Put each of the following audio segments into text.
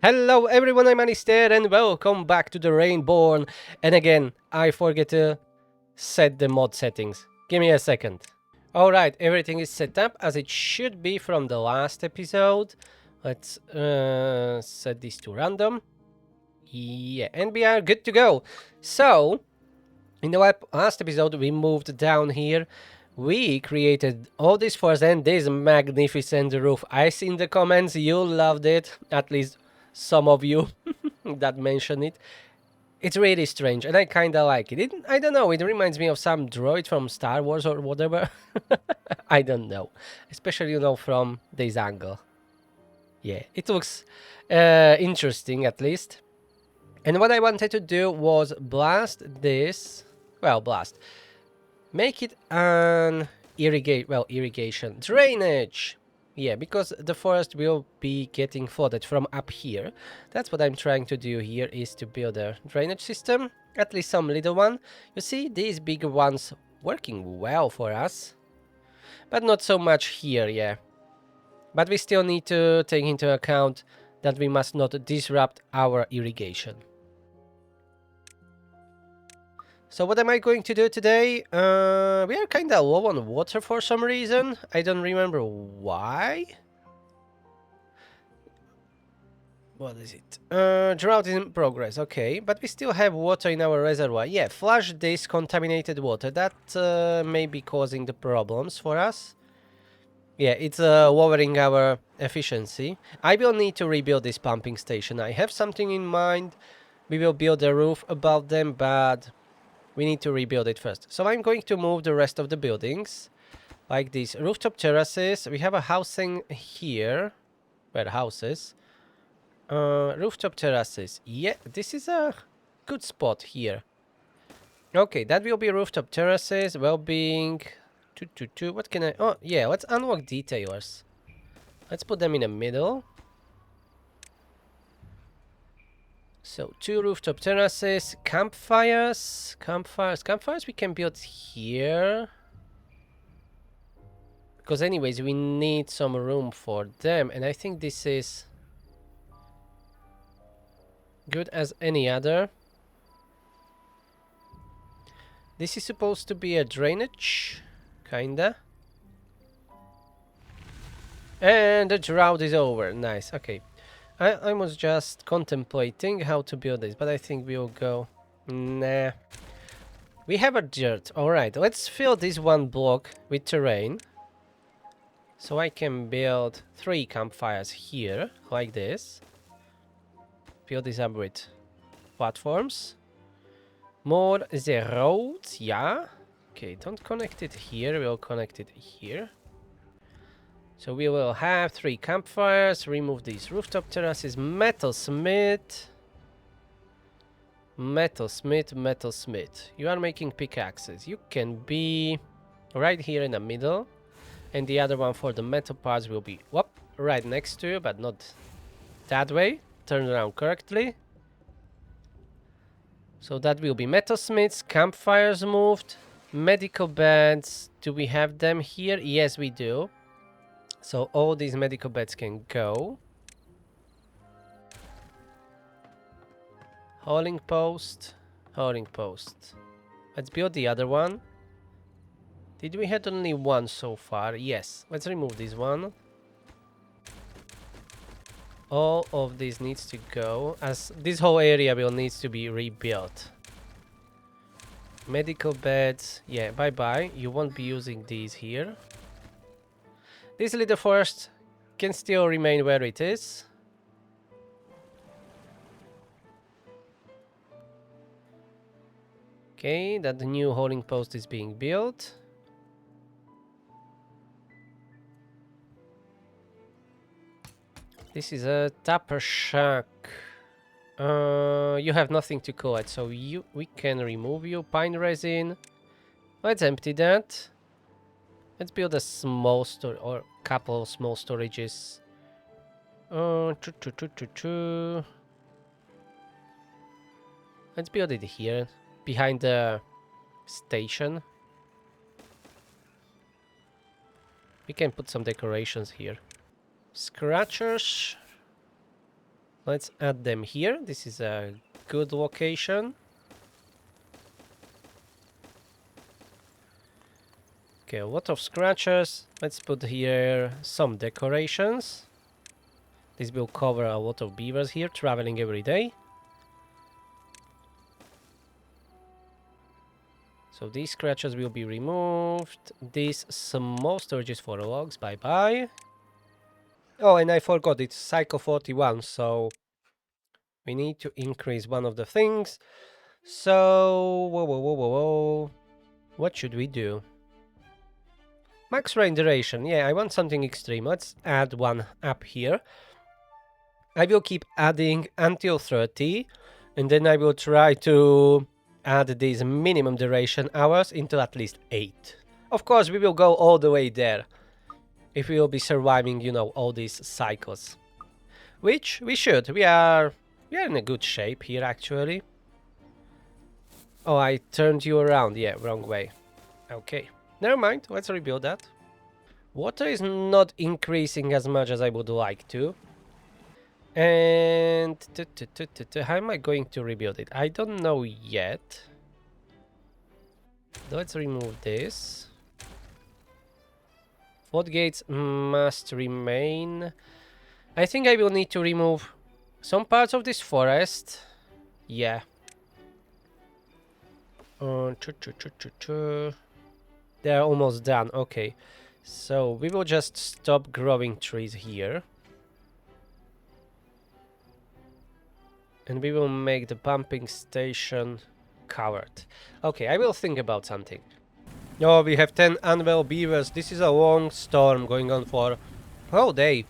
Hello everyone, I'm Alistair and welcome back to the Rainborn. And again, I forget to set the mod settings. Give me a second. Alright, everything is set up as it should be from the last episode. Let's set this to random. Yeah, and we are good to go. So, in the last episode we moved down here. We created all this forest and this magnificent roof. I see in the comments you loved it, at least some of you that mentioned it. It's really strange and I kinda like it. I don't know, it reminds me of some droid from Star Wars or whatever. I don't know. Especially, from this angle. Yeah, it looks interesting at least. And what I wanted to do was blast this. Well, blast. Make it an irrigation drainage. Yeah, because the forest will be getting flooded from up here. That's what I'm trying to do here, is to build a drainage system, at least some little one. You see, these big ones working well for us, but not so much here, yeah. But we still need to take into account that we must not disrupt our irrigation. So what am I going to do today? We are kind of low on water for some reason. I don't remember why. What is it? Drought in progress, okay. But we still have water in our reservoir. Yeah, flush this contaminated water. That may be causing the problems for us. Yeah, it's lowering our efficiency. I will need to rebuild this pumping station. I have something in mind. We will build a roof above them, but we need to rebuild it first. So I'm going to move the rest of the buildings, like these rooftop terraces. We have a housing here. Where houses? Rooftop terraces. Yeah, this is a good spot here. Okay, that will be rooftop terraces. Well-being. What can I... Oh, yeah, let's unlock detailers. Let's put them in the middle. So, 2 rooftop terraces, campfires we can build here. Because anyways, we need some room for them, and I think this is good as any other. This is supposed to be a drainage, kinda. And the drought is over, nice, okay. I was just contemplating how to build this, but I think we'll go... Nah. We have a dirt. Alright, let's fill this one block with terrain. So I can build 3 campfires here, like this. Fill this up with platforms. More the roads, yeah. Okay, don't connect it here, we'll connect it here. So we will have 3 campfires, remove these rooftop terraces, metalsmith. Metalsmith. You are making pickaxes. You can be right here in the middle. And the other one for the metal parts will be right next to you, but not that way. Turn around correctly. So that will be metalsmiths, campfires moved, medical beds. Do we have them here? Yes, we do. So all these medical beds can go. Hauling post. Let's build the other one. Did we have only one so far? Yes. Let's remove this one. All of this needs to go, as this whole area will need to be rebuilt. Medical beds. Yeah, bye-bye. You won't be using these here. This little forest can still remain where it is. Okay, that new hauling post is being built. This is a tapper shack. You have nothing to collect, so we can remove you. Pine resin. Let's empty that. Let's build a small store or couple small storages. Let's build it here, behind the station. We can put some decorations here. Scratchers. Let's add them here. This is a good location. Okay, a lot of scratchers. Let's put here some decorations. This will cover a lot of beavers here traveling every day. So these scratches will be removed. These small storages for logs. Bye bye. Oh, and I forgot, it's cycle 41, so we need to increase one of the things. So, whoa. What should we do? Max rain duration. Yeah, I want something extreme. Let's add one up here. I will keep adding until 30, and then I will try to add these minimum duration hours into at least 8. Of course, we will go all the way there if we will be surviving, you know, all these cycles. Which we should. We are in a good shape here, actually. Oh, I turned you around. Yeah, wrong way. Okay. Never mind. Let's rebuild that. Water is not increasing as much as I would like to. And how am I going to rebuild it? I don't know yet. Let's remove this. Floodgates must remain. I think I will need to remove some parts of this forest. Yeah. They're almost done. Okay. So we will just stop growing trees here. And we will make the pumping station covered. Okay, I will think about something. Oh, we have 10 unwell beavers. This is a long storm going on for a whole day.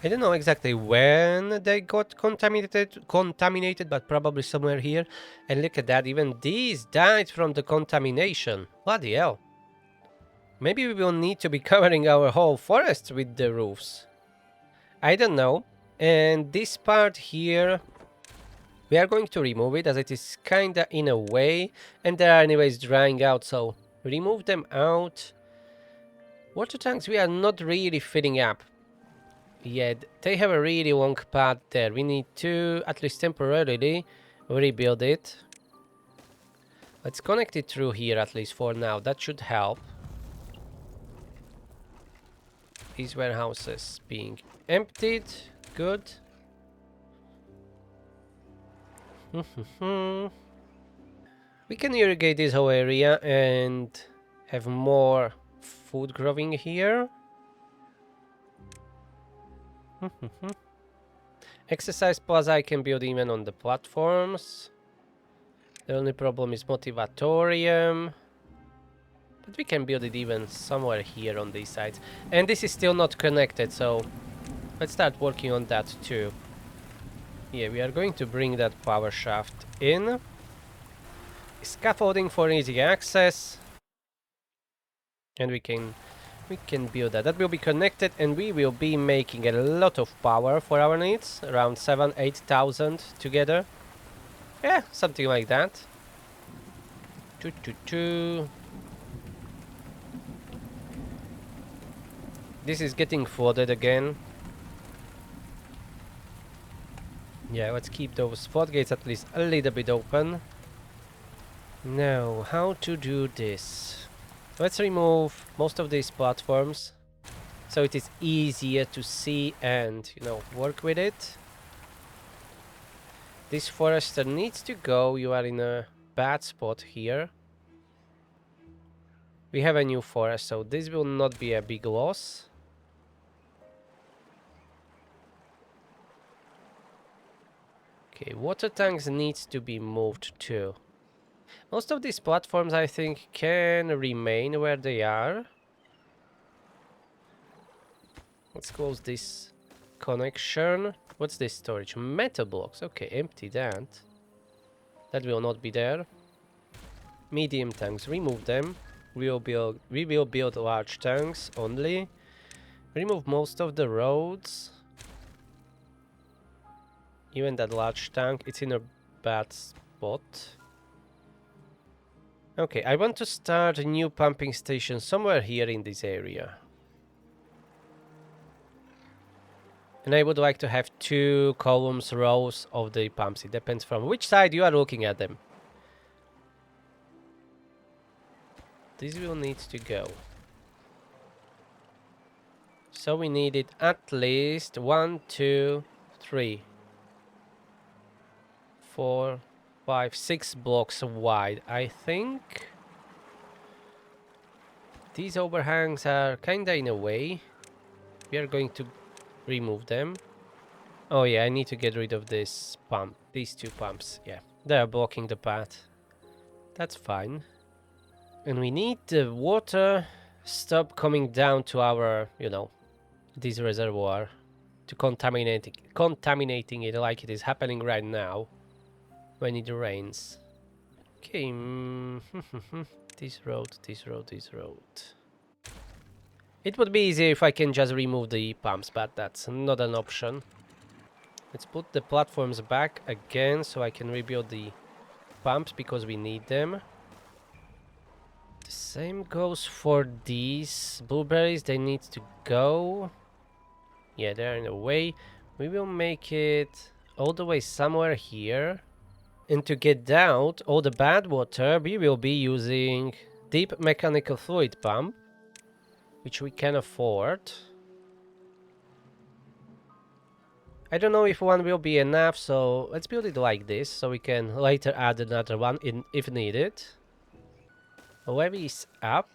I don't know exactly when they got contaminated, but probably somewhere here. And look at that, even these died from the contamination. Bloody hell. Maybe we will need to be covering our whole forest with the roofs. I don't know. And this part here, we are going to remove it as it is kinda in a way. And they are anyways drying out, so remove them out. Water tanks we are not really filling up. Yeah, they have a really long path there. We need to, at least temporarily, rebuild it. Let's connect it through here at least for now. That should help. These warehouses being emptied. Good. We can irrigate this whole area and have more food growing here. Exercise plaza I can build even on the platforms. The only problem is motivatorium. But we can build it even somewhere here on these sides. And this is still not connected, so let's start working on that too. Yeah, we are going to bring that power shaft in. Scaffolding for easy access. And we can build that. That will be connected, and we will be making a lot of power for our needs. Around 7,000-8,000 together. Yeah, something like that. This is getting flooded again. Yeah, let's keep those floodgates at least a little bit open. Now, how to do this? Let's remove most of these platforms so it is easier to see and, you know, work with it. This forester needs to go. You are in a bad spot here. We have a new forest, so this will not be a big loss. Okay, water tanks needs to be moved too. Most of these platforms, I think, can remain where they are. Let's close this connection. What's this storage? Metal blocks. Okay, empty that. That will not be there. Medium tanks, remove them. We will build large tanks only. Remove most of the roads. Even that large tank, it's in a bad spot. Okay, I want to start a new pumping station somewhere here in this area. And I would like to have 2 columns, rows of the pumps. It depends from which side you are looking at them. This will need to go. So we need it at least 1, 2, 3, 4, 5, 6 blocks wide, I think. These overhangs are kinda in a way. We are going to remove them. Oh yeah, I need to get rid of this pump. These 2 pumps, yeah. They are blocking the path. That's fine. And we need the water stop coming down to our, this reservoir. To contaminating it like it is happening right now. When it rains. Okay. This road, this road, this road. It would be easier if I can just remove the pumps, but that's not an option. Let's put the platforms back again so I can rebuild the pumps because we need them. The same goes for these blueberries. They need to go. Yeah, they're in the way. We will make it all the way somewhere here. And to get out all the bad water, we will be using deep mechanical fluid pump, which we can afford. I don't know if one will be enough, so let's build it like this, so we can later add another one if needed. Levee is up.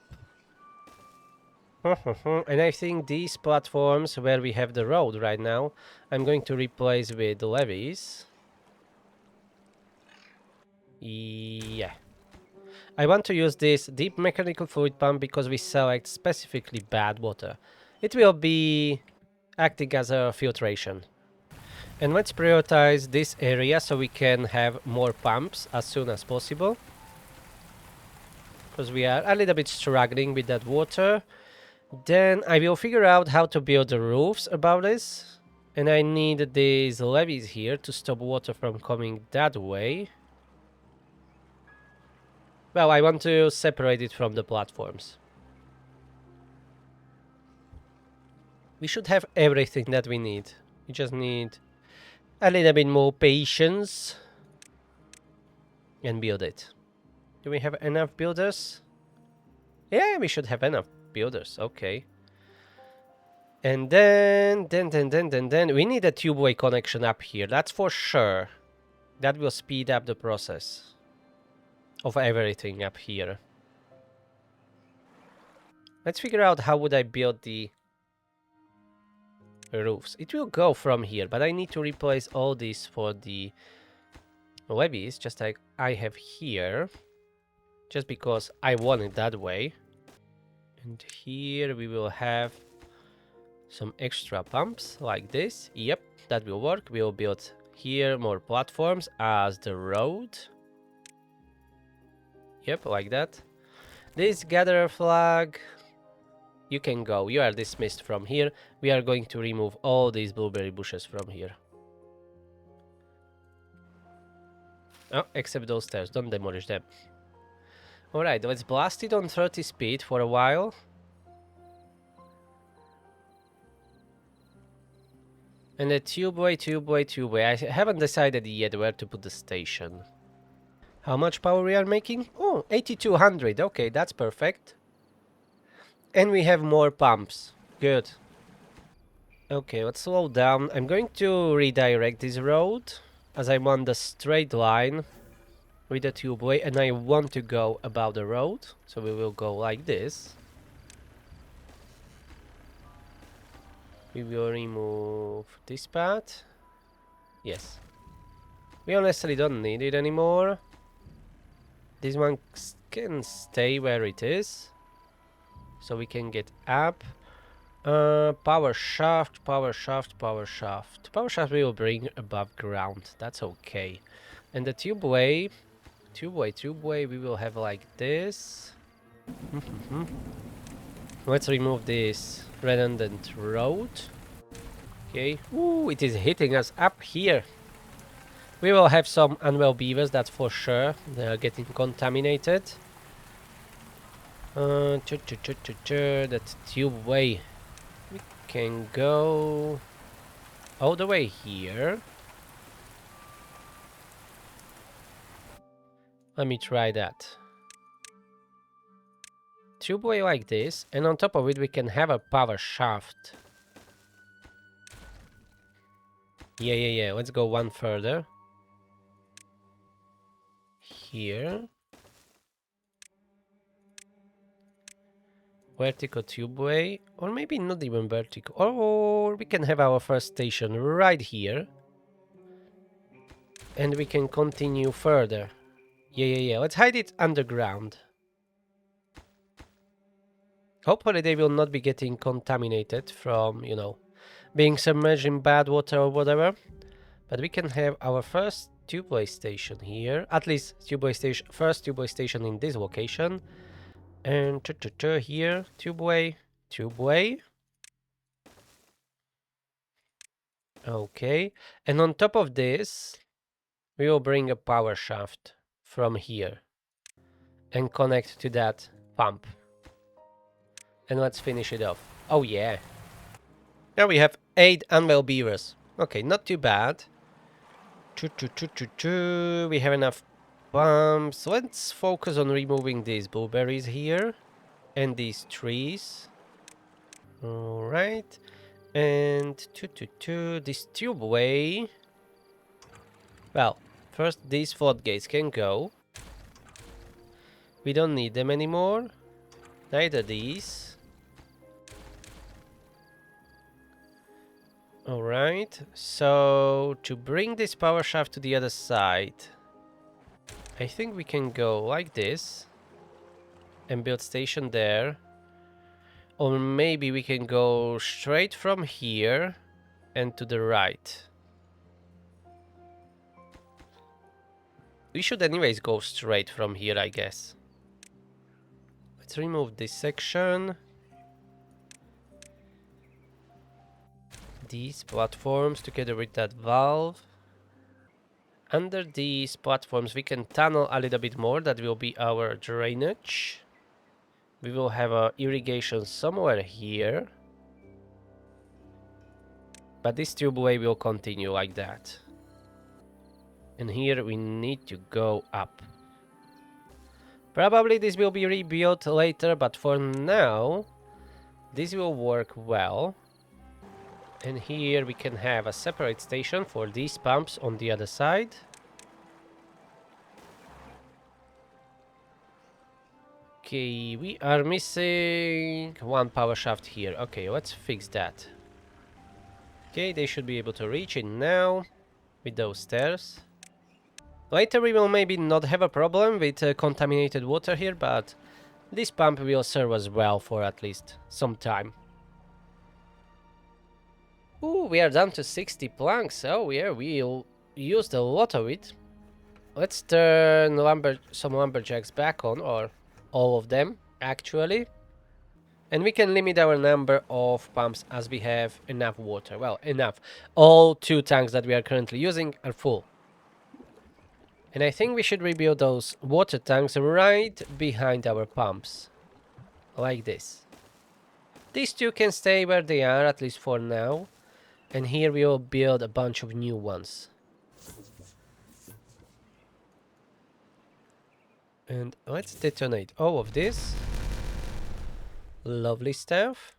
And I think these platforms where we have the road right now, I'm going to replace with the levees. Yeah. I want to use this deep mechanical fluid pump because we select specifically bad water. It will be acting as a filtration. And let's prioritize this area so we can have more pumps as soon as possible. Because we are a little bit struggling with that water. Then I will figure out how to build the roofs about this. And I need these levees here to stop water from coming that way. Well, I want to separate it from the platforms. We should have everything that we need. We just need a little bit more patience and build it. Do we have enough builders? Yeah, we should have enough builders. Okay. And then we need a tubeway connection up here. That's for sure. That will speed up the process of everything up here. Let's figure out how would I build the roofs. It will go from here, but I need to replace all these for the levees, just like I have here. Just because I want it that way. And here we will have some extra pumps like this. Yep, that will work. We will build here more platforms as the road. Yep, like that. This gatherer flag, you can go. You are dismissed from here. We are going to remove all these blueberry bushes from here. Oh, except those stairs. Don't demolish them. Alright, let's blast it on 30 speed for a while. And the tubeway. I haven't decided yet where to put the station. How much power we are making? Oh, 8200. Okay, that's perfect. And we have more pumps. Good. Okay, let's slow down. I'm going to redirect this road as I want the straight line with the tubeway, and I want to go above the road, so we will go like this. We will remove this path. Yes. We honestly don't need it anymore. This one can stay where it is, so we can get up. Power shaft. Power shaft we will bring above ground. That's okay. And the tubeway, we will have like this. Let's remove this redundant road. Okay. Ooh, it is hitting us up here. We will have some unwell beavers, that's for sure. They are getting contaminated. That tubeway. We can go all the way here. Let me try that. Tubeway like this, and on top of it we can have a power shaft. Yeah. Let's go one further. Here. Vertical tubeway, or maybe not even vertical. Or we can have our first station right here. And we can continue further. Yeah. Let's hide it underground. Hopefully they will not be getting contaminated from, you know, being submerged in bad water or whatever. But we can have our first tubeway station here. At least tubeway station, first tubeway station in this location. And here, tubeway. Okay. And on top of this, we will bring a power shaft from here. And connect to that pump. And let's finish it off. Oh yeah. Now we have 8 unwell beavers. Okay, not too bad. We have enough pumps. Let's focus on removing these blueberries here. And these trees. Alright. And this tubeway. Well, first these floodgates can go. We don't need them anymore. Neither these. Alright, so to bring this power shaft to the other side, I think we can go like this and build station there. Or maybe we can go straight from here and to the right. We should anyways go straight from here, I guess. Let's remove this section. These platforms together with that valve. Under these platforms we can tunnel a little bit more. That will be our drainage. We will have a irrigation somewhere here. But this tubeway will continue like that. And here we need to go up. Probably this will be rebuilt later, but for now this will work well. And here we can have a separate station for these pumps on the other side. Okay, we are missing one power shaft here. Okay, let's fix that. Okay, they should be able to reach it now with those stairs. Later we will maybe not have a problem with contaminated water here, but this pump will serve us well for at least some time. Ooh, we are down to 60 planks. Oh yeah, we used a lot of it. Let's turn some lumberjacks back on, or all of them, actually. And we can limit our number of pumps as we have enough water. Well, enough. All 2 tanks that we are currently using are full. And I think we should rebuild those water tanks right behind our pumps. Like this. These 2 can stay where they are, at least for now. And here we will build a bunch of new ones. And let's detonate all of this. Lovely stuff.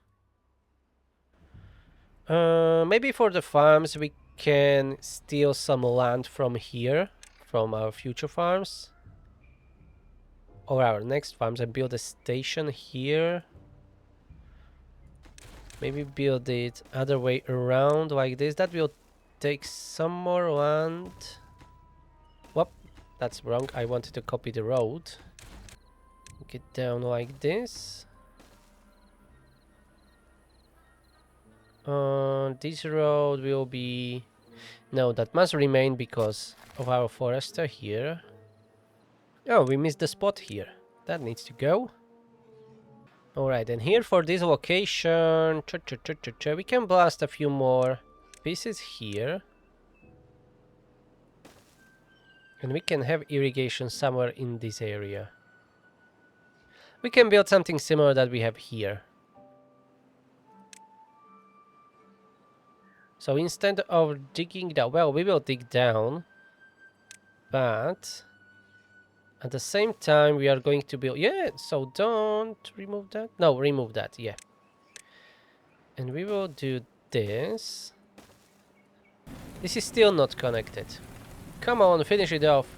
Maybe for the farms we can steal some land from here. From our future farms. Or our next farms, and build a station here. Maybe build it other way around like this. That will take some more land. Whoop, that's wrong. I wanted to copy the road. Get down like this. This road will be... No, that must remain because of our forester here. Oh, we missed the spot here. That needs to go. Alright, and here for this location, we can blast a few more pieces here. And we can have irrigation somewhere in this area. We can build something similar that we have here. So instead of digging down, well, we will dig down, but at the same time we are going to build, yeah, so don't remove that. No, remove that, yeah. And we will do this. This is still not connected. Come on, finish it off.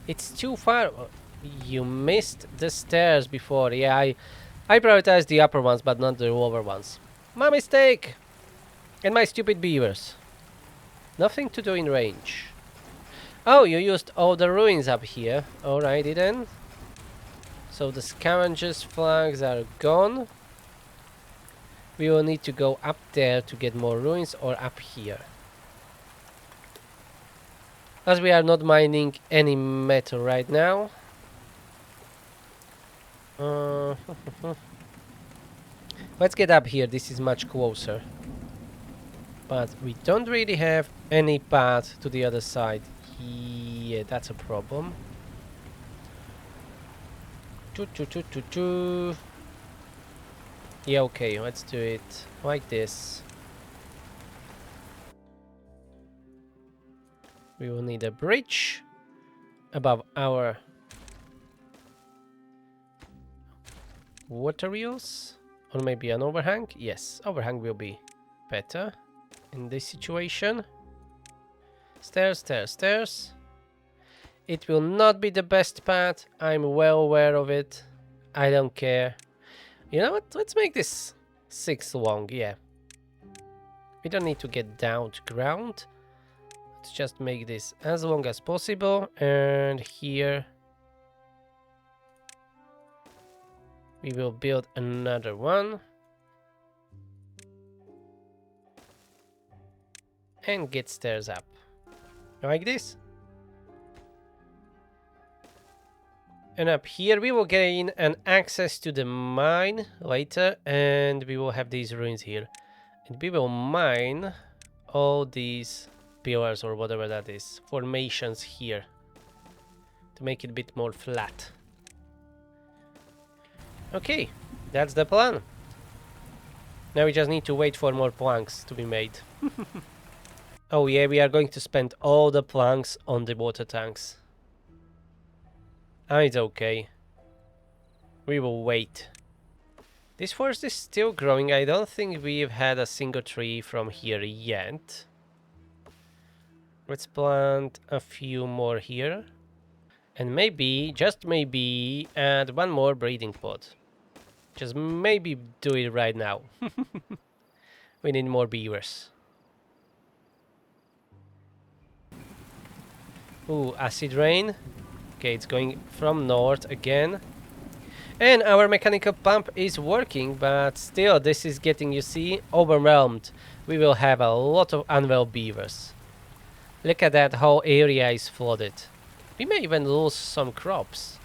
It's too far. You missed the stairs before. Yeah, I prioritized the upper ones, but not the lower ones. My mistake! And my stupid beavers. Nothing to do in range. Oh, you used all the ruins up here. Alrighty then. So the scavengers' flags are gone. We will need to go up there to get more ruins, or up here. As we are not mining any metal right now. Let's get up here, this is much closer. But we don't really have any path to the other side. Yeah, that's a problem. Yeah, okay, let's do it like this. We will need a bridge above our water wheels. Or maybe an overhang. Yes, overhang will be better in this situation. Stairs, stairs, stairs. It will not be the best path. I'm well aware of it. I don't care. You know what? Let's make this 6 long, yeah. We don't need to get down to ground. Let's just make this as long as possible. And here we will build another one. And get stairs up. Like this. And up here we will gain an access to the mine later. And we will have these ruins here. And we will mine all these pillars or whatever that is. Formations here. To make it a bit more flat. Okay, that's the plan. Now we just need to wait for more planks to be made. Oh yeah, we are going to spend all the planks on the water tanks. It's okay. We will wait. This forest is still growing. I don't think we've had a single tree from here yet. Let's plant a few more here. And maybe, just maybe, add one more breeding pod. Just maybe do it right now. We need more beavers. Ooh, acid rain. Okay, it's going from north again. And our mechanical pump is working, but still this is getting, you see, overwhelmed. We will have a lot of unwell beavers. Look at that, whole area is flooded. We may even lose some crops.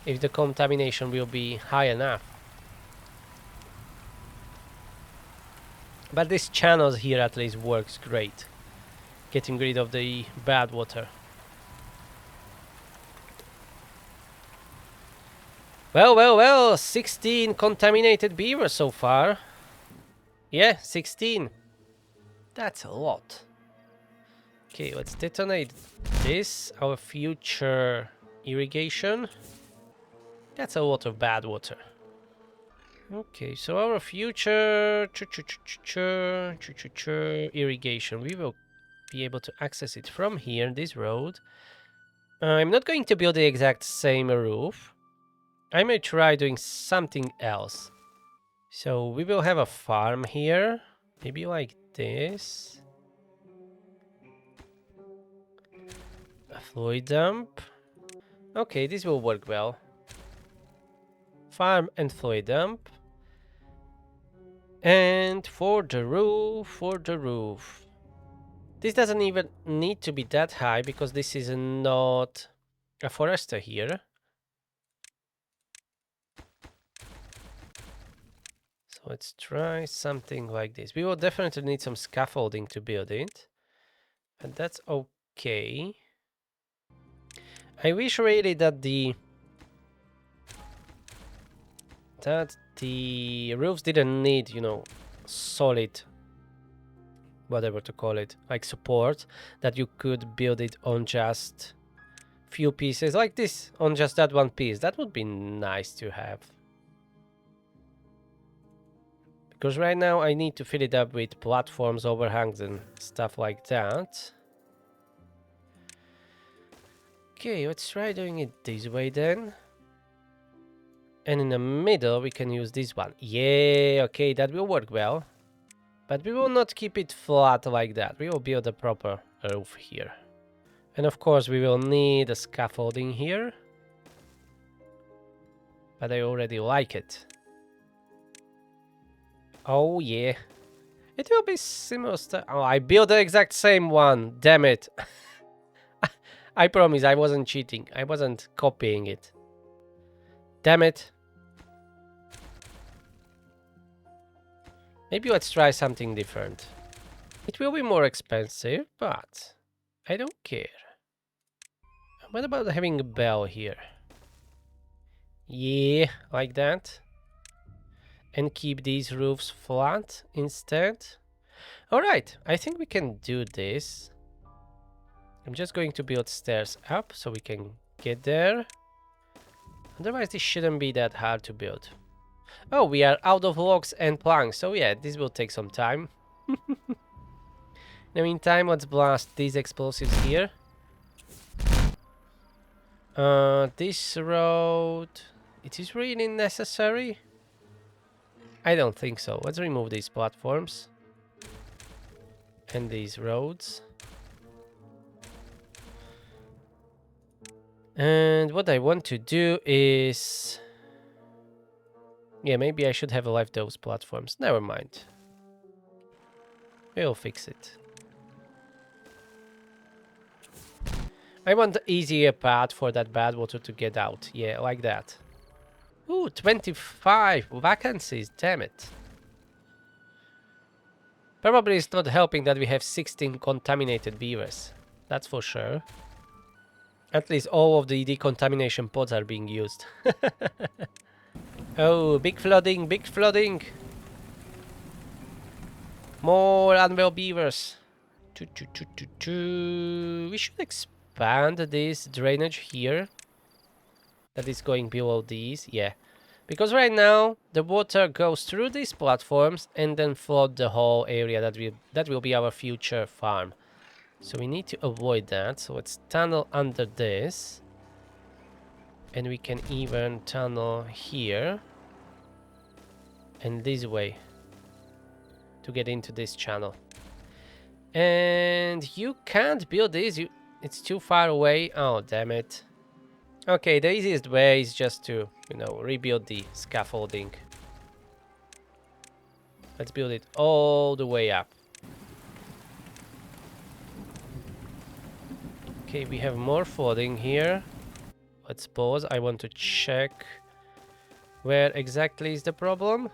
If the contamination will be high enough. But this channel here at least works great. Getting rid of the bad water. Well, 16 contaminated beavers so far. Yeah, 16. That's a lot. Okay, let's detonate this, our future irrigation. That's a lot of bad water. Okay, so our future irrigation, we will be able to access it from here, this road. I'm not going to build the exact same roof. I may try doing something else. So we will have a farm here, maybe like this. A fluid dump. Okay, this will work well. Farm and fluid dump. And for the roof. This doesn't even need to be that high because this is not a forester here. So let's try something like this. We will definitely need some scaffolding to build it. And that's okay. I wish really that the roofs didn't need, you know, solid whatever to call it, like support, that you could build it on just few pieces like this, on just that one piece. That would be nice to have. Because right now I need to fill it up with platforms, overhangs and stuff like that. Okay, let's try doing it this way then. And in the middle, we can use this one. Yeah, okay, that will work well. But we will not keep it flat like that. We will build a proper roof here. And of course, we will need a scaffolding here. But I already like it. Oh, yeah. It will be similar stuff. Oh, I built the exact same one. Damn it. I promise I wasn't cheating. I wasn't copying it. Damn it. Maybe let's try something different. It will be more expensive, but I don't care. What about having a bell here? Yeah, like that. And keep these roofs flat instead. Alright, I think we can do this. I'm just going to build stairs up so we can get there. Otherwise, this shouldn't be that hard to build. Oh, we are out of logs and planks, so yeah, this will take some time. In the meantime, let's blast these explosives here. This road... It is really necessary? I don't think so. Let's remove these platforms. And these roads. And what I want to do is... Yeah, maybe I should have left those platforms. Never mind. We'll fix it. I want the easier path for that bad water to get out. Yeah, like that. Ooh, 25 vacancies. Damn it. Probably it's not helping that we have 16 contaminated beavers. That's for sure. At least all of the decontamination pods are being used. Oh, big flooding, big flooding. More unwell beavers. We should expand this drainage here. That is going below these, yeah. Because right now, the water goes through these platforms and then flood the whole area that will be our future farm. So we need to avoid that. So let's tunnel under this. And we can even tunnel here. And this way. To get into this channel. And you can't build this. It's too far away. Oh, damn it. Okay, the easiest way is just to, you know, rebuild the scaffolding. Let's build it all the way up. Okay, we have more flooding here. Let's pause. I want to check where exactly is the problem.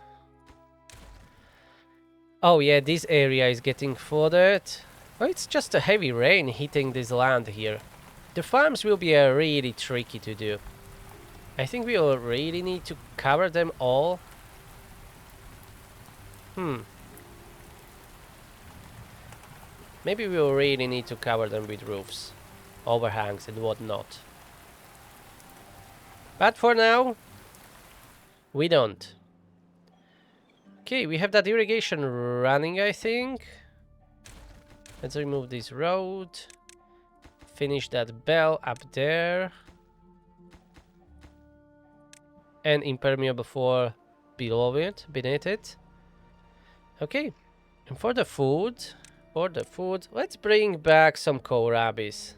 Oh yeah, this area is getting flooded. Well, it's just a heavy rain hitting this land here. The farms will be really tricky to do. I think we will really need to cover them all. Maybe we will really need to cover them with roofs, overhangs and whatnot. But for now, we don't. Okay, we have that irrigation running, I think. Let's remove this road. Finish that bell up there. And impermeable floor below it, beneath it. Okay, and for the food, let's bring back some kohlrabis.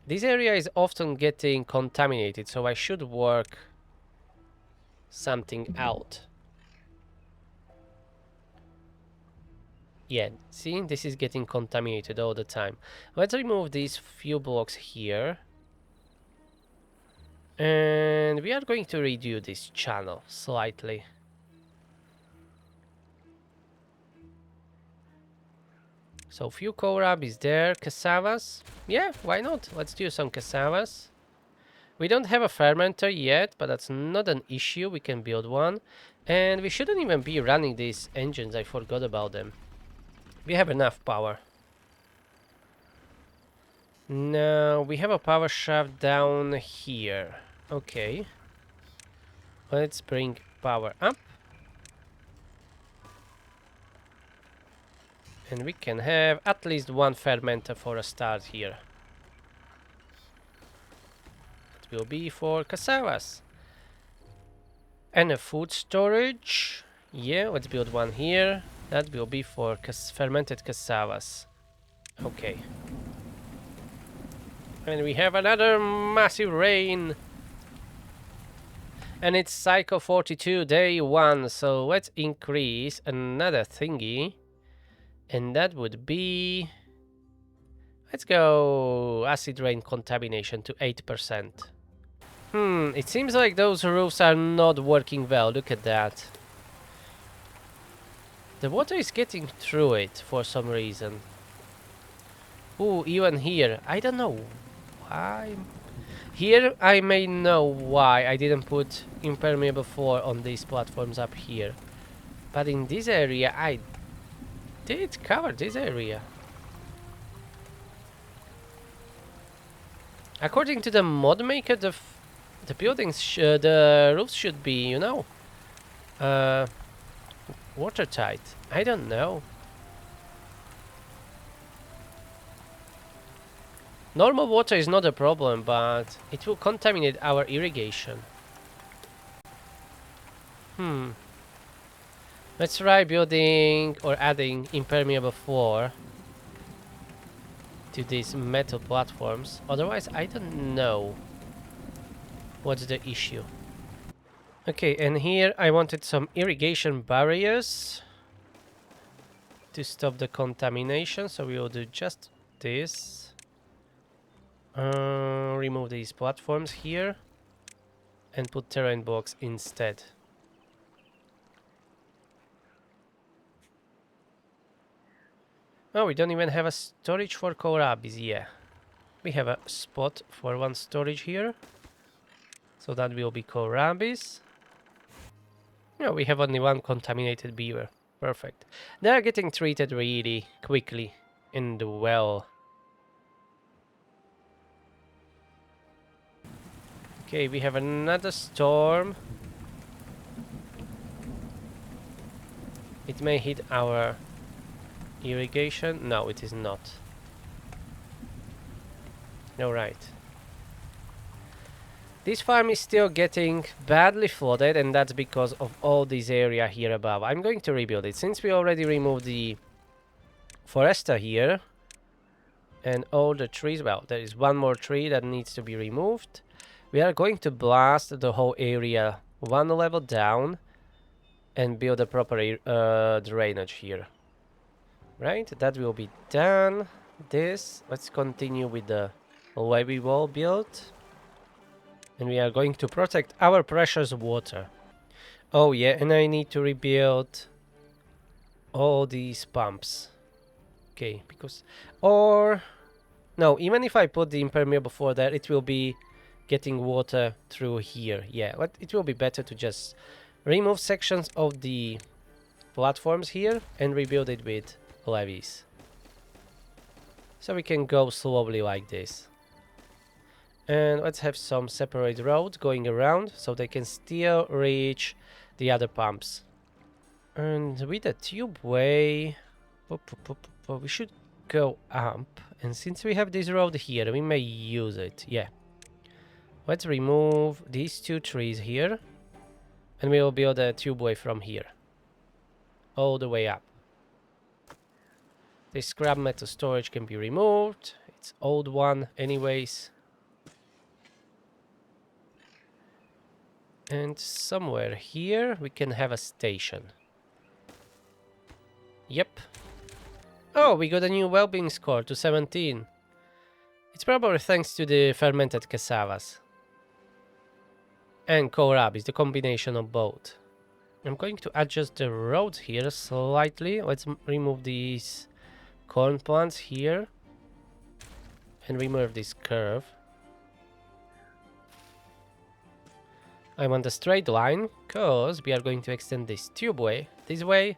This area is often getting contaminated, so I should work something out. Yeah, see, this is getting contaminated all the time. Let's remove these few blocks here. And we are going to redo this channel slightly. So few kohlrabis there, cassavas. Yeah, why not? Let's do some cassavas. We don't have a fermenter yet, but that's not an issue. We can build one. And we shouldn't even be running these engines. I forgot about them. We have enough power. No, we have a power shaft down here. Okay. Let's bring power up. And we can have at least one fermenter for a start here. It will be for cassavas. And a food storage. Yeah, let's build one here. That will be for fermented cassavas. Okay. And we have another massive rain. And it's cycle 42, day 1. So let's increase another thingy. And that would be... Let's go acid rain contamination to 8%. It seems like those roofs are not working well. Look at that. The water is getting through it for some reason. Ooh, even here. I don't know why. Here I may know why I didn't put impermeable floor on these platforms up here. But in this area I did cover this area. According to the mod maker, the buildings, the roofs should be, you know, watertight. I don't know. Normal water is not a problem, but it will contaminate our irrigation. Let's try building or adding impermeable floor to these metal platforms. Otherwise, I don't know what's the issue. Okay, and here I wanted some irrigation barriers to stop the contamination, so we will do just this. Remove these platforms here and put terrain blocks instead. Oh, we don't even have a storage for kohlrabis. Yeah, we have a spot for one storage here, so that will be kohlrabis. Yeah, we have only one contaminated beaver. Perfect. They are getting treated really quickly in the well. Okay, we have another storm. It may hit our irrigation. No, it is not. No, right. This farm is still getting badly flooded, and that's because of all this area here above. I'm going to rebuild it. Since we already removed the forester here and all the trees, well, there is one more tree that needs to be removed. We are going to blast the whole area one level down and build a proper drainage here. Right, that will be done. Let's continue with the levee wall build. And we are going to protect our precious water. Oh yeah, and I need to rebuild all these pumps. Okay, because... Or... No, even if I put the impermeable floor there, it will be getting water through here. Yeah, but it will be better to just remove sections of the platforms here and rebuild it with levees. So we can go slowly like this. And let's have some separate roads going around so they can still reach the other pumps. And with the tubeway, we should go up. And since we have this road here, we may use it. Yeah. Let's remove these two trees here. And we will build a tubeway from here. All the way up. This scrap metal storage can be removed. It's old one anyways. And somewhere here we can have a station. Yep. Oh, we got a new well-being score to 17. It's probably thanks to the fermented cassavas. And kohlrabis, the combination of both. I'm going to adjust the roads here slightly. Let's remove these corn plants here. And remove this curve. I want a straight line, because we are going to extend this tubeway this way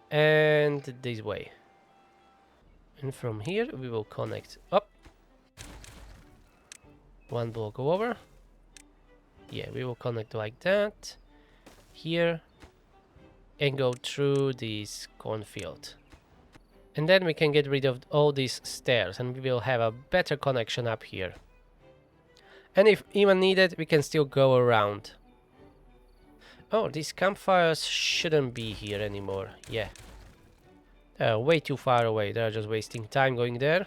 and this way. And from here we will connect up. One block over. Yeah, we will connect like that. Here. And go through this cornfield. And then we can get rid of all these stairs and we will have a better connection up here. And if even needed, we can still go around. Oh, these campfires shouldn't be here anymore. Yeah. They're way too far away. They're just wasting time going there.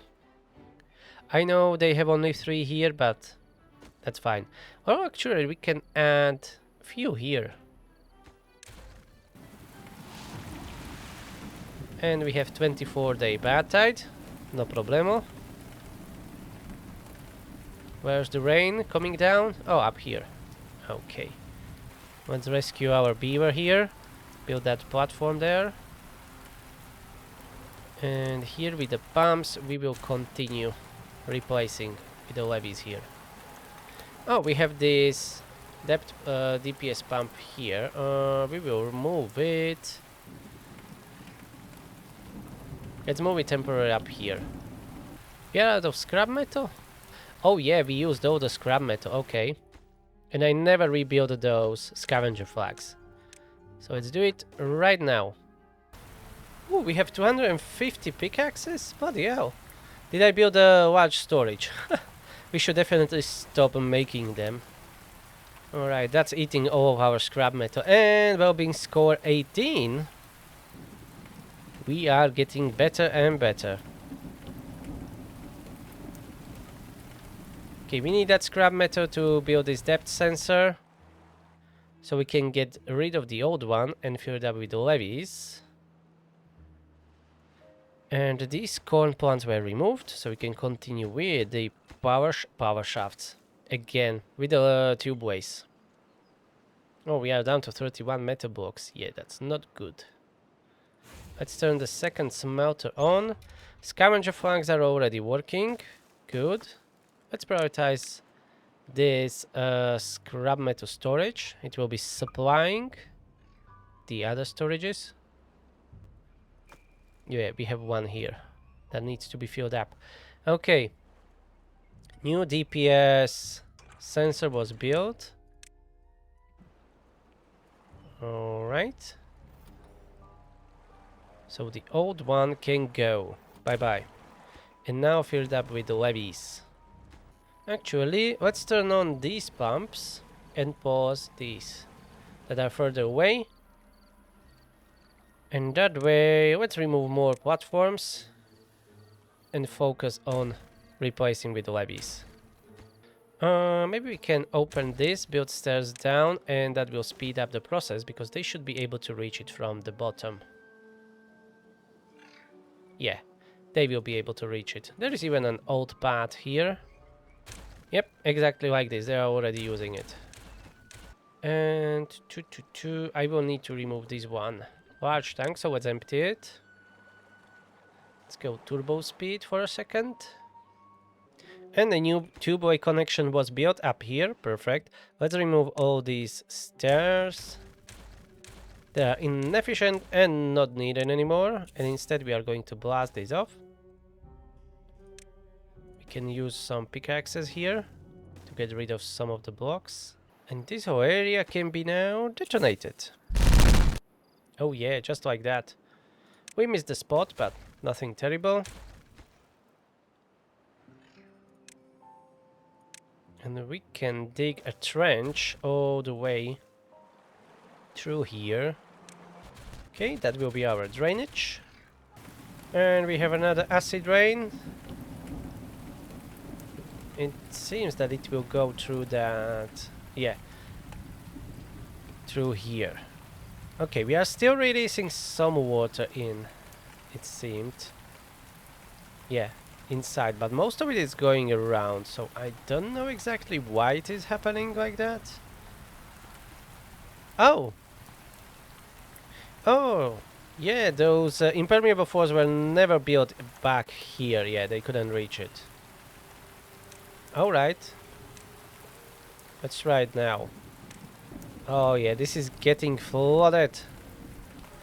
I know they have only 3 here, but that's fine. Or actually, we can add a few here. And we have 24-day bad tide. No problemo. Where's the rain coming down? Oh, up here. Okay. Let's rescue our beaver here. Build that platform there. And here with the pumps, we will continue replacing with the levees here. Oh, we have this depth DPS pump here. We will remove it. Let's move it temporarily up here. We are out of scrap metal? Oh yeah, we used all the scrap metal, okay. And I never rebuilt those scavenger flags. So let's do it right now. Ooh, we have 250 pickaxes? Bloody hell. Did I build a large storage? We should definitely stop making them. Alright, that's eating all of our scrap metal. And well-being score 18. We are getting better and better. Okay, we need that scrap metal to build this depth sensor. So we can get rid of the old one and fill it up with the levees. And these corn plants were removed, so we can continue with the power shafts. Again, with the tubeways. Oh, we are down to 31 metal blocks. Yeah, that's not good. Let's turn the second smelter on. Scavenger flags are already working. Good. Let's prioritize this scrap metal storage. It will be supplying the other storages. Yeah, we have one here that needs to be filled up. Okay. New DPS sensor was built. Alright. So the old one can go. Bye-bye. And now filled up with the levees. Actually, let's turn on these pumps and pause these that are further away. And that way, let's remove more platforms and focus on replacing with the levees. Maybe we can open this, build stairs down, and that will speed up the process because they should be able to reach it from the bottom. Yeah, they will be able to reach it. There is even an old path here. Yep, exactly like this. They are already using it. And I will need to remove this one large tank, so let's empty it. Let's go turbo speed for a second. And a new tubeway connection was built up here. Perfect. Let's remove all these stairs. They are inefficient and not needed anymore. And instead we are going to blast these off. We can use some pickaxes here to get rid of some of the blocks. And this whole area can be now detonated. Oh yeah, just like that. We missed the spot, but nothing terrible. And we can dig a trench all the way through here. Okay, that will be our drainage. And we have another acid rain. It seems that it will go through that... yeah. Through here. Okay, we are still releasing some water in, it seemed. Yeah, inside, but most of it is going around, so I don't know exactly why it is happening like that. Oh! Oh! Yeah, those impermeable floors were never built back here. Yeah, they couldn't reach it. Alright. Let's try it now. Oh yeah, this is getting flooded.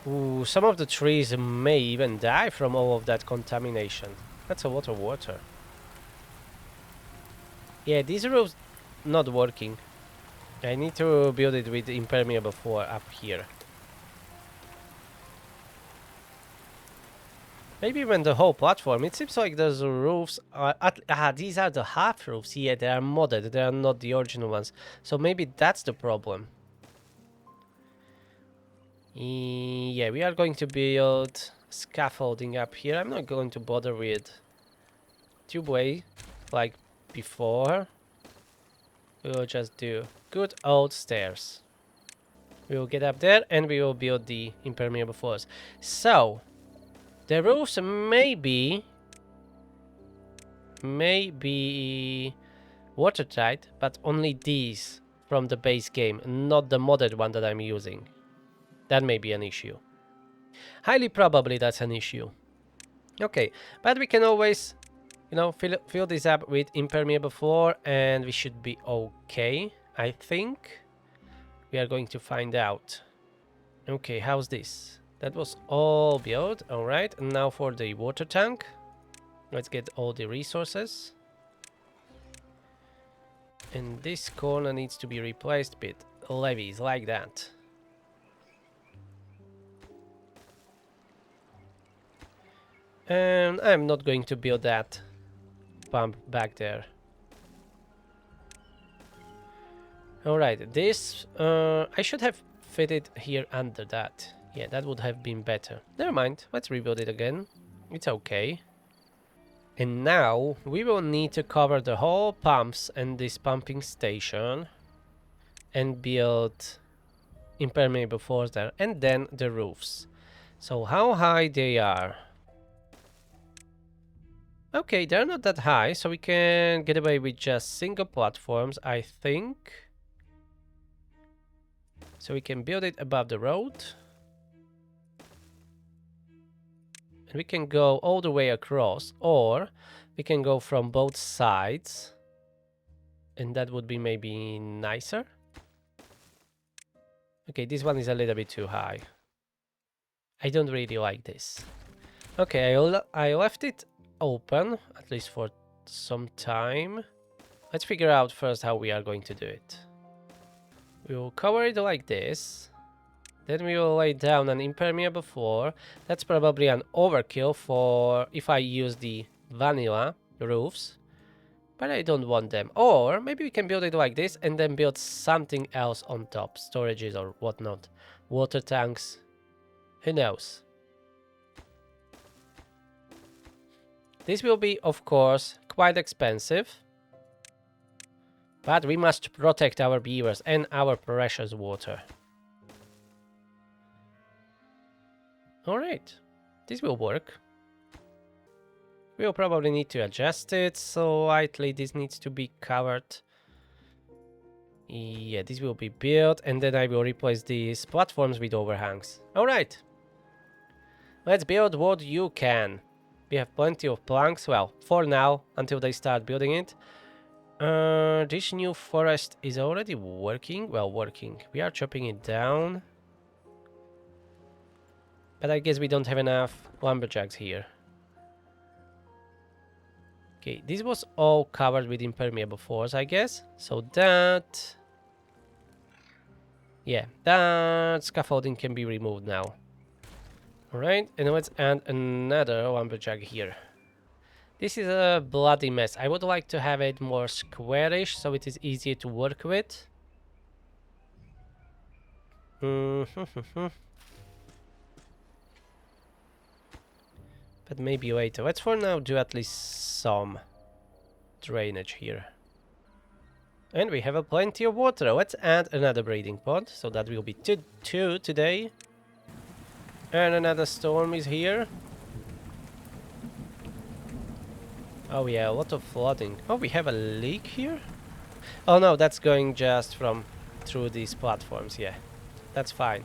Ooh, some of the trees may even die from all of that contamination. That's a lot of water. Yeah, these roofs not working. I need to build it with impermeable floor up here. Maybe even the whole platform. It seems like those roofs are... these are the half roofs. Yeah, they are modded. They are not the original ones. So maybe that's the problem. Yeah, we are going to build scaffolding up here. I'm not going to bother with tubeway like before. We will just do good old stairs. We will get up there and we will build the impermeable floors. So, the roofs may be watertight, but only these from the base game, not the modded one that I'm using. That may be an issue. Highly probably that's an issue. Okay, but we can always, you know, fill this up with impermeable floor and we should be okay, I think. We are going to find out. Okay, how's this? That was all built, alright. And now for the water tank. Let's get all the resources. And this corner needs to be replaced with levees like that. And I'm not going to build that pump back there. Alright, this I should have fitted here under that. Yeah, that would have been better. Never mind, let's rebuild it again. It's okay. And now we will need to cover the whole pumps and this pumping station and build impermeable floors there, and then the roofs. So how high they are? Okay, they're not that high, so we can get away with just single platforms, I think. So we can build it above the road. And we can go all the way across, or we can go from both sides. And that would be maybe nicer. Okay, this one is a little bit too high. I don't really like this. Okay, I left it open, at least for some time. Let's figure out first how we are going to do it. We will cover it like this. Then we will lay down an impermeable floor. That's probably an overkill for if I use the vanilla roofs. But I don't want them. Or maybe we can build it like this and then build something else on top. Storages or whatnot. Water tanks. Who knows? This will be, of course, quite expensive. But we must protect our beavers and our precious water. Alright, this will work. We'll probably need to adjust it slightly. This needs to be covered. Yeah, this will be built, and then I will replace these platforms with overhangs. Alright. Let's build what you can. We have plenty of planks, well, for now, until they start building it. This new forest is already working. Well, working. We are chopping it down. But I guess we don't have enough lumberjacks here. Okay, this was all covered with impermeable floors, I guess. So that... yeah, that scaffolding can be removed now. Alright, and let's add another lumberjack here. This is a bloody mess. I would like to have it more squarish so it is easier to work with. But maybe later. Let's for now do at least some drainage here. And we have plenty of water. Let's add another breeding pond. So that will be two today. And another storm is here. Oh yeah, a lot of flooding. Oh, we have a leak here? Oh no, that's going just from through these platforms, yeah. That's fine.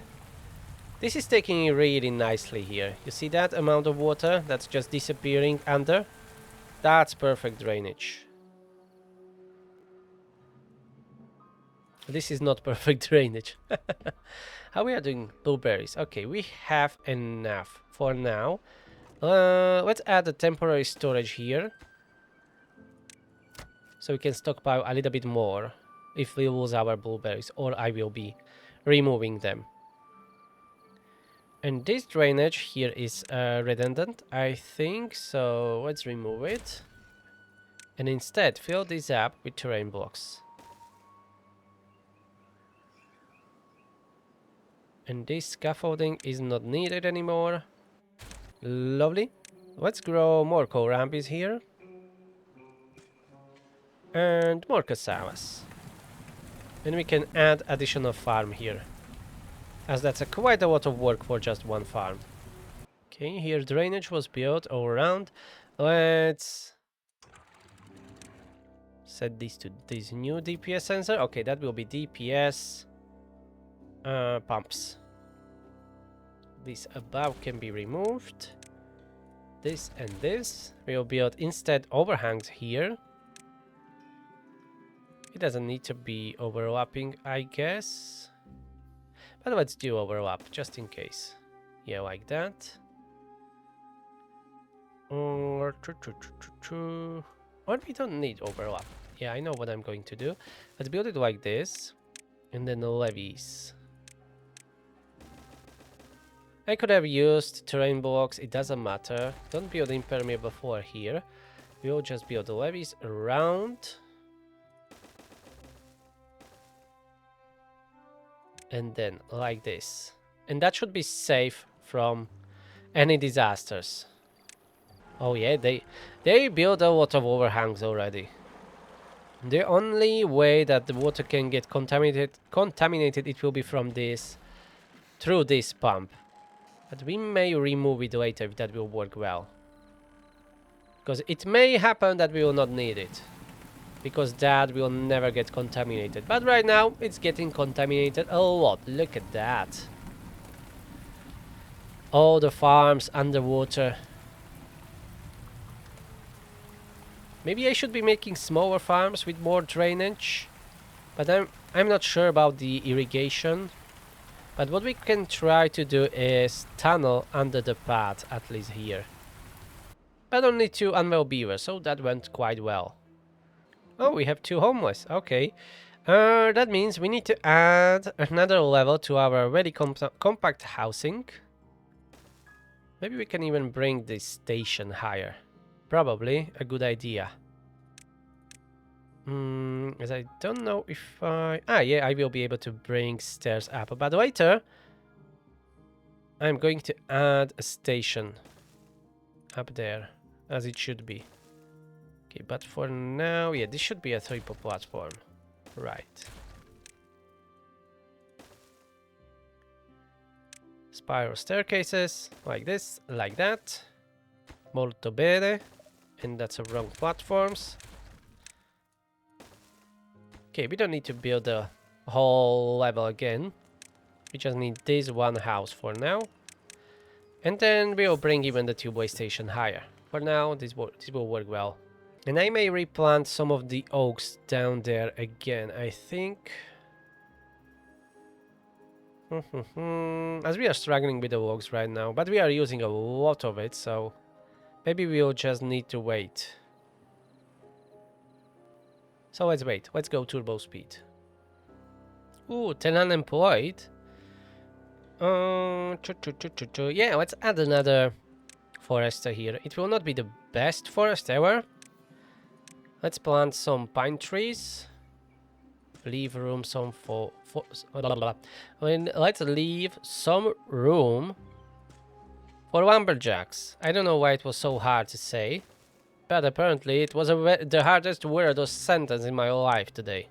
This is taking it really nicely here. You see that amount of water that's just disappearing under? That's perfect drainage. This is not perfect drainage. How we are doing blueberries? Okay, we have enough for now. Let's add a temporary storage here, so we can stockpile a little bit more if we lose our blueberries, or I will be removing them. And this drainage here is redundant, I think, so let's remove it. And instead fill this up with terrain blocks. And this scaffolding is not needed anymore. Lovely. Let's grow more kohlrabies here. And more cassavas. And we can add additional farm here, as that's quite a lot of work for just one farm. Okay, here drainage was built all around. Let's set this to this new DPS sensor. Okay, that will be DPS pumps. This above can be removed. This and this. We'll build instead overhangs here. It doesn't need to be overlapping, I guess. But let's do overlap, just in case. Yeah, like that. Or we don't need overlap. Yeah, I know what I'm going to do. Let's build it like this. And then the levees. I could have used terrain blocks, it doesn't matter. Don't build impermeable floor here. We'll just build the levees around. And then like this. And that should be safe from any disasters. Oh yeah, they build a lot of overhangs already. The only way that the water can get contaminated it will be from this, through this pump. But we may remove it later if that will work well. Because it may happen that we will not need it. Because that will never get contaminated. But right now, it's getting contaminated a lot. Look at that. All the farms underwater. Maybe I should be making smaller farms with more drainage. But I'm not sure about the irrigation. But what we can try to do is tunnel under the path, at least here. But only 2 unwell beavers, so that went quite well. Oh, we have 2 homeless. Okay. That means we need to add another level to our already compact housing. Maybe we can even bring this station higher. Probably a good idea. As I don't know if I... yeah, I will be able to bring stairs up. But later, I'm going to add a station up there, as it should be. Okay, but for now, yeah, this should be a 3-pole platform. Right. Spiral staircases, like this, like that. Molto bene. And that's a wrong platforms. Okay, we don't need to build the whole level again. We just need this one house for now. And then we'll bring even the tubeway station higher. For now, this will work well. And I may replant some of the oaks down there again, I think. As we are struggling with the logs right now, but we are using a lot of it, so maybe we'll just need to wait. So let's wait. Let's go turbo speed. Ooh, 10 unemployed. Yeah, let's add another forester here. It will not be the best forest ever. Let's plant some pine trees. Leave room some for let's leave some room for lumberjacks. I don't know why it was so hard to say, but apparently it was the hardest word or sentence in my life today.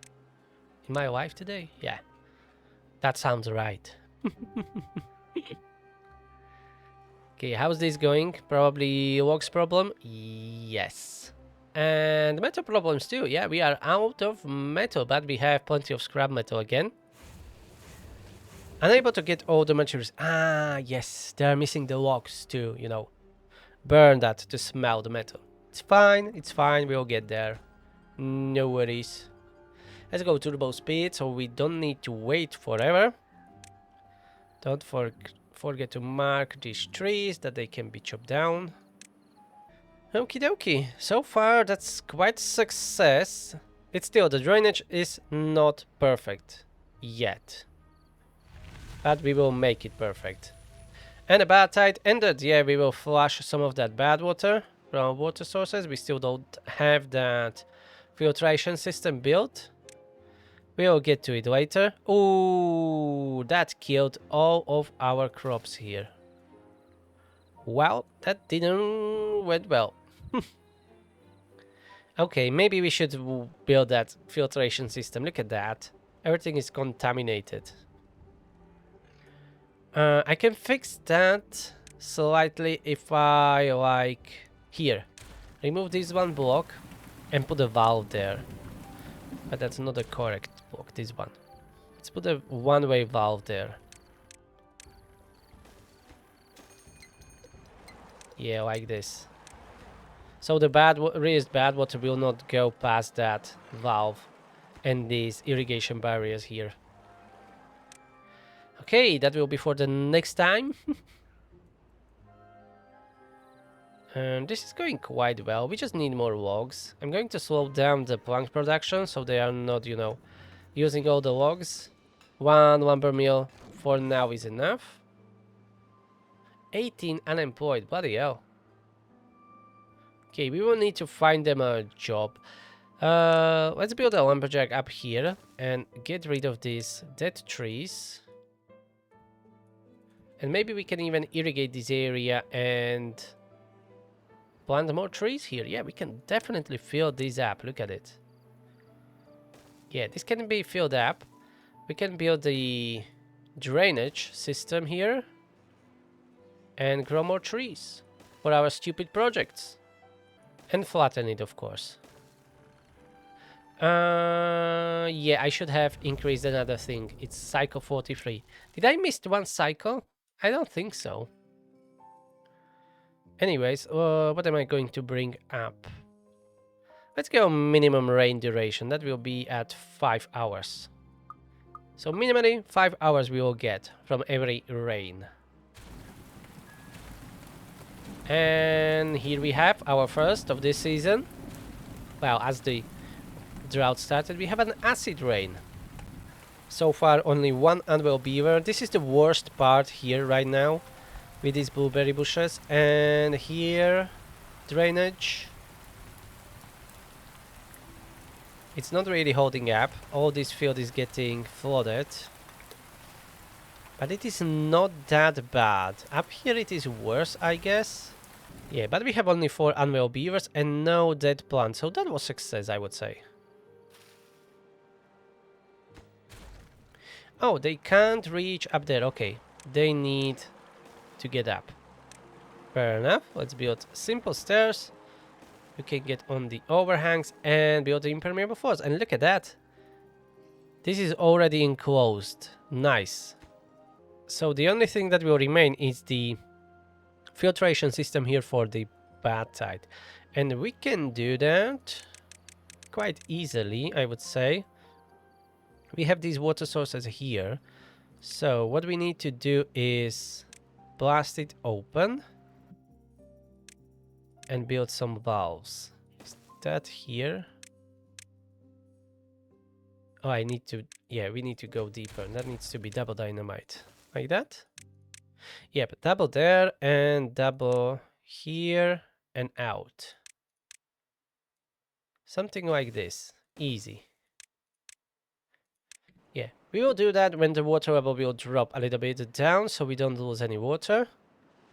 In my life today? Yeah. That sounds right. Okay, how's this going? Probably logs problem? Yes. And metal problems too. Yeah, we are out of metal, but we have plenty of scrap metal again. Unable to get all the materials. Ah, yes, they're missing the logs to, you know, burn that to smell the metal. It's fine, we'll get there. No worries. Let's go turbo speed so we don't need to wait forever. Don't forget to mark these trees that they can be chopped down. Okie dokie. So far that's quite a success. It's still, the drainage is not perfect yet. But we will make it perfect. And the bad tide ended. Yeah, we will flush some of that bad water from water sources. We still don't have that filtration system built. We'll get to it later. Ooh, that killed all of our crops here. Well, that didn't went well. Okay, maybe we should build that filtration system. Look at that. Everything is contaminated. I can fix that slightly if I like here. Remove this one block and put a valve there. But that's not the correct block, this one. Let's put a one-way valve there. Yeah, like this. So the raised bad water will not go past that valve and these irrigation barriers here. Okay, that will be for the next time. And this is going quite well. We just need more logs. I'm going to slow down the plank production so they are not, you know, using all the logs. 1 lumber mill for now is enough. 18 unemployed, bloody hell. Okay, we will need to find them a job. Let's build a lumberjack up here and get rid of these dead trees. And maybe we can even irrigate this area and plant more trees here. Yeah, we can definitely fill this up. Look at it. Yeah, this can be filled up. We can build the drainage system here and grow more trees for our stupid projects. And flatten it, of course. Yeah, I should have increased another thing. It's cycle 43. Did I miss one cycle? I don't think so. Anyways, what am I going to bring up? Let's go minimum rain duration. That will be at 5 hours. So minimally 5 hours we will get from every rain. And here we have our first of this season. Well, as the drought started, we have an acid rain. So far only one anvil beaver. This is the worst part here right now with these blueberry bushes. And here, drainage. It's not really holding up. All this field is getting flooded. But it is not that bad. Up here it is worse, I guess. Yeah, but we have only 4 anvil beavers and no dead plants. So that was success, I would say. Oh, they can't reach up there. Okay, they need to get up. Fair enough. Let's build simple stairs. You can get on the overhangs and build the impermeable floors. And look at that. This is already enclosed. Nice. So the only thing that will remain is the filtration system here for the bad tide. And we can do that quite easily, I would say. We have these water sources here. So what we need to do is blast it open and build some valves. Is that here? Oh, I need to... Yeah, we need to go deeper. That needs to be double dynamite. Like that? Yep, double there and double here and out. Something like this. Easy. Yeah, we will do that when the water level will drop a little bit down so we don't lose any water.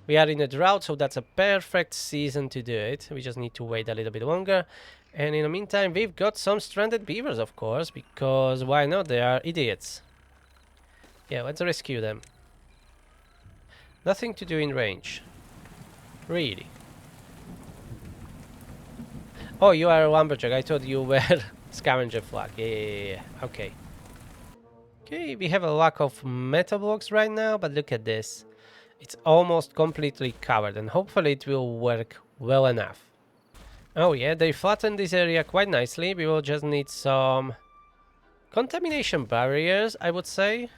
We are in a drought, so that's a perfect season to do it. We just need to wait a little bit longer. And in the meantime, we've got some stranded beavers, of course, because why not? They are idiots. Yeah, let's rescue them. Nothing to do in range. Really. Oh, you are a lumberjack. I thought you were scavenger flag. Yeah. Okay. Okay, we have a lack of metal blocks right now, but look at this. It's almost completely covered, and hopefully it will work well enough. Oh yeah, they flattened this area quite nicely. We will just need some Contamination barriers, I would say.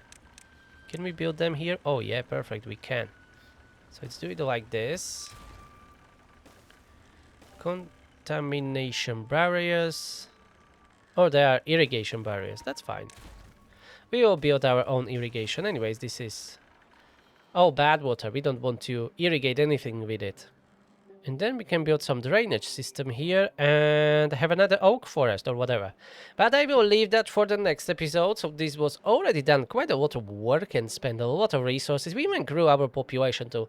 Can we build them here? Oh yeah, perfect, we can. So let's do it like this. Contamination barriers. Or they are irrigation barriers, that's fine. We will build our own irrigation. Anyways, this is all bad water. We don't want to irrigate anything with it. And then we can build some drainage system here and have another oak forest or whatever. But I will leave that for the next episode. So this was already done quite a lot of work and spent a lot of resources. We even grew our population to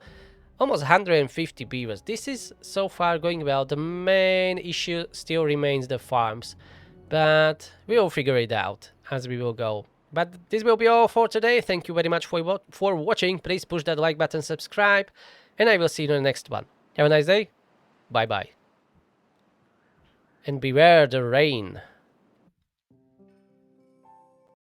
almost 150 beavers. This is so far going well. The main issue still remains the farms. But we will figure it out as we will go. But this will be all for today. Thank you very much for watching. Please push that like button, subscribe, and I will see you in the next one. Have a nice day. Bye bye. And beware the rain.